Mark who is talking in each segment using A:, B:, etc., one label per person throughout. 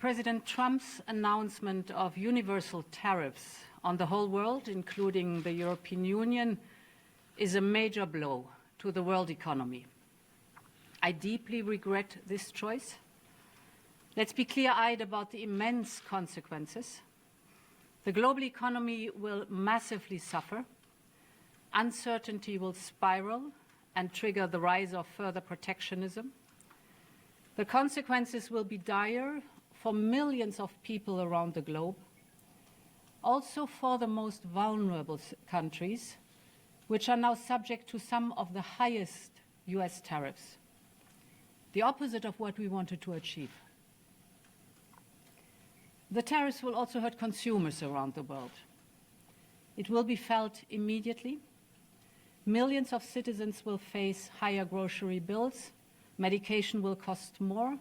A: President Trump's announcement of universal tariffs on the whole world, including the European Union, is a major blow to the world economy. I deeply regret this choice. Let's be clear-eyed about the immense consequences. The global economy will massively suffer. Uncertainty will spiral and trigger the rise of further protectionism. The consequences will be dire for millions of people around the globe, also for the most vulnerable countries, which are now subject to some of the highest US tariffs, the opposite of what we wanted to achieve. The tariffs will also hurt consumers around the world. It will be felt immediately. Millions of citizens will face higher grocery bills, medication will cost more,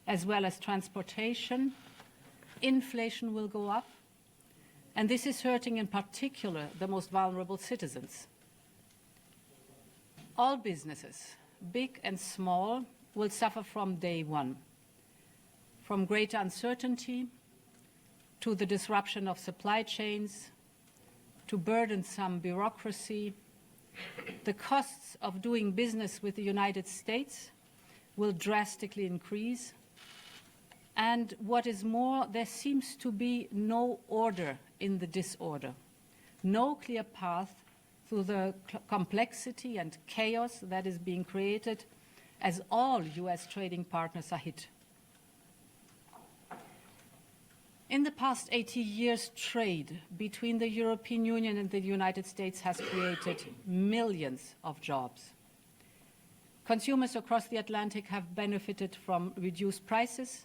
A: as well as transportation. Inflation will go up, and this is hurting in particular the most vulnerable citizens. All businesses, big and small, will suffer from day one, from greater uncertainty to the disruption of supply chains, to burdensome bureaucracy. The costs of doing business with the United States will drastically increase. And what is more, there seems to be no order in the disorder, no clear path through the complexity and chaos that is being created as all US trading partners are hit. In the past 80 years, trade between the European Union and the United States has created millions of jobs. Consumers across the Atlantic have benefited from reduced prices.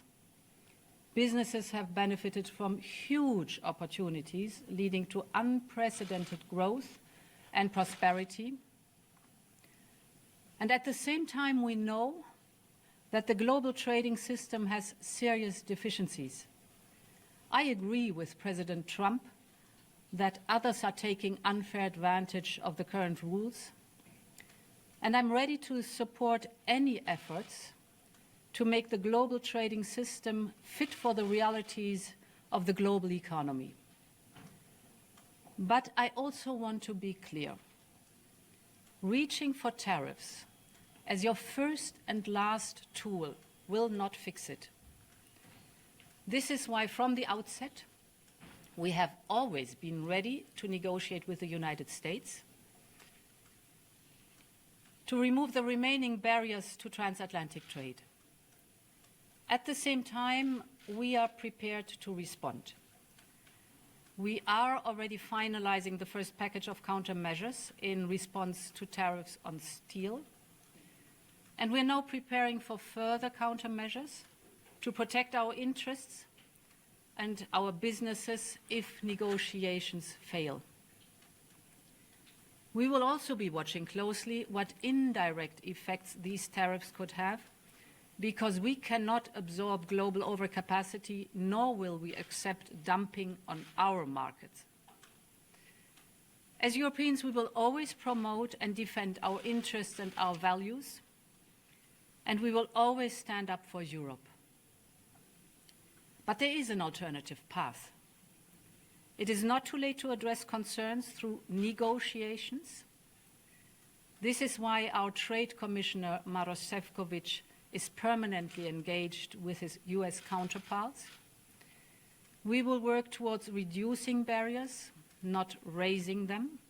A: Businesses have benefited from huge opportunities, leading to unprecedented growth and prosperity. And at the same time, we know that the global trading system has serious deficiencies. I agree with President Trump that others are taking unfair advantage of the current rules, and I'm ready to support any efforts to make the global trading system fit for the realities of the global economy. But I also want to be clear. Reaching for tariffs as your first and last tool will not fix it. This is why, from the outset, we have always been ready to negotiate with the United States to remove the remaining barriers to transatlantic trade. At the same time, we are prepared to respond. We are already finalizing the first package of countermeasures in response to tariffs on steel, and we're now preparing for further countermeasures to protect our interests and our businesses if negotiations fail. We will also be watching closely what indirect effects these tariffs could have, because we cannot absorb global overcapacity, nor will we accept dumping on our markets. As Europeans, we will always promote and defend our interests and our values, and we will always stand up for Europe. But there is an alternative path. It is not too late to address concerns through negotiations. This is why our Trade Commissioner, Maroš Šefčovič, is permanently engaged with his US counterparts. We will work towards reducing barriers, not raising them.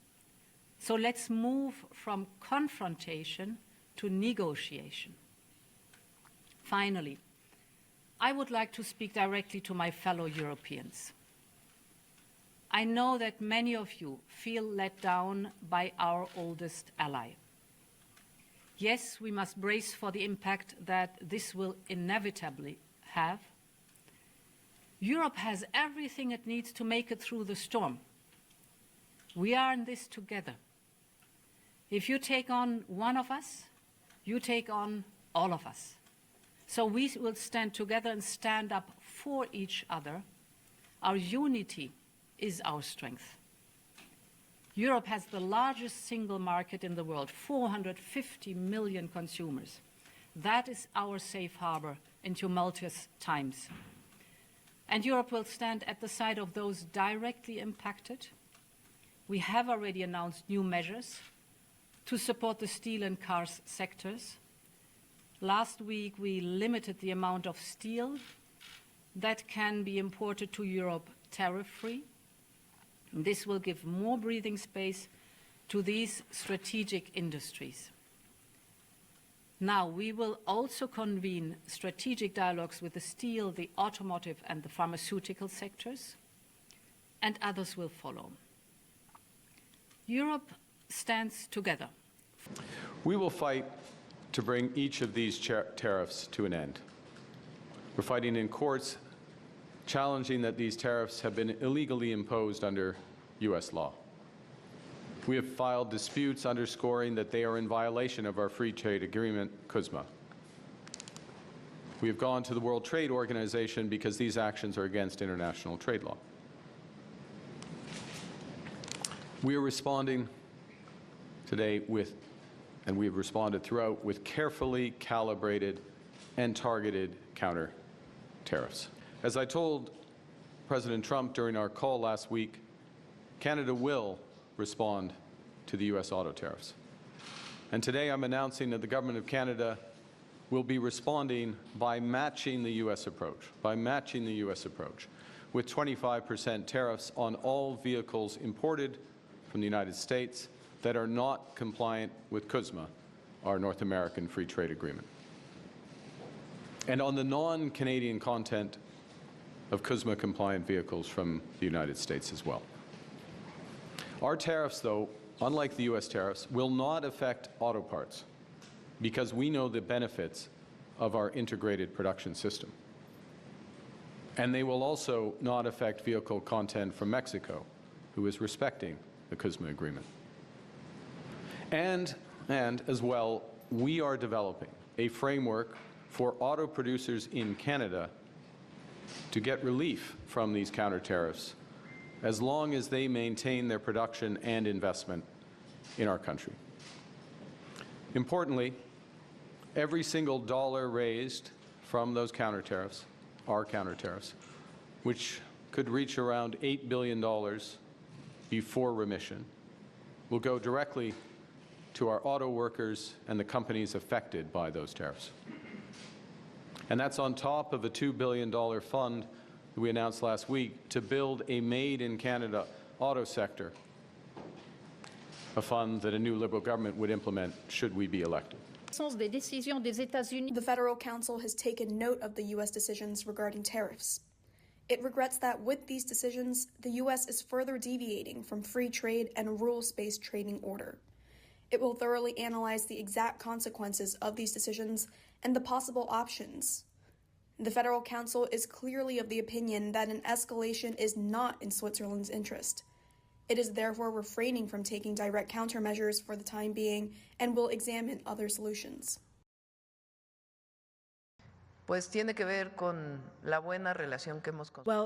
A: So let's move from confrontation to negotiation. Finally, I would like to speak directly to my fellow Europeans. I know that many of you feel let down by our oldest ally. Yes, we must brace for the impact that this will inevitably have. Europe has everything it needs to make it through the storm. We are in this together. If you take on one of us, you take on all of us. So we will stand together and stand up for each other. Our unity is our strength. Europe has the largest single market in the world, 450 million consumers. That is our safe harbor in tumultuous times. And Europe will stand at the side of those directly impacted. We have already announced new measures to support the steel and cars sectors. Last week, we limited the amount of steel that can be imported to Europe tariff-free. This will give more breathing space to these strategic industries. Now, we will also convene strategic dialogues with the steel, the automotive, and the pharmaceutical sectors, and others will follow. Europe stands together.
B: We will fight to bring each of these tariffs to an end. We're fighting in courts, challenging that these tariffs have been illegally imposed under U.S. law. We have filed disputes underscoring that they are in violation of our free trade agreement, CUSMA. We have gone to the World Trade Organization because these actions are against international trade law. We are responding today with, and we have responded throughout, with carefully calibrated and targeted counter tariffs. As I told President Trump during our call last week, Canada will respond to the U.S. auto tariffs. And today I'm announcing that the Government of Canada will be responding by matching the U.S. approach, with 25% tariffs on all vehicles imported from the United States that are not compliant with CUSMA, our North American Free Trade Agreement. And on the non-Canadian content of CUSMA-compliant vehicles from the United States as well. Our tariffs, though, unlike the U.S. tariffs, will not affect auto parts because we know the benefits of our integrated production system. And they will also not affect vehicle content from Mexico, who is respecting the CUSMA agreement. And as well, we are developing a framework for auto producers in Canada to get relief from these counter tariffs as long as they maintain their production and investment in our country. Importantly, every single dollar raised from those counter tariffs, our counter tariffs, which could reach around $8 billion before remission, will go directly to our auto workers and the companies affected by those tariffs. And that's on top of a $2 billion fund that we announced last week to build a made-in-Canada auto sector, a fund that a new Liberal government would implement should we be elected.
C: The Federal Council has taken note of the U.S. decisions regarding tariffs. It regrets that with these decisions, the U.S. is further deviating from free trade and rules-based trading order. It will thoroughly analyze the exact consequences of these decisions and the possible options. The Federal Council is clearly of the opinion that an escalation is not in Switzerland's interest. It is therefore refraining from taking direct countermeasures for the time being and will examine other solutions.
D: Well,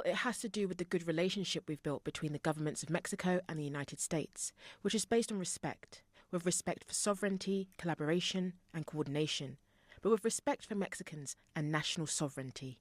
D: it has to do with the good relationship we've built between the governments of Mexico and the United States, which is based on respect, with respect for sovereignty, collaboration and coordination, but with respect for Mexicans and national sovereignty.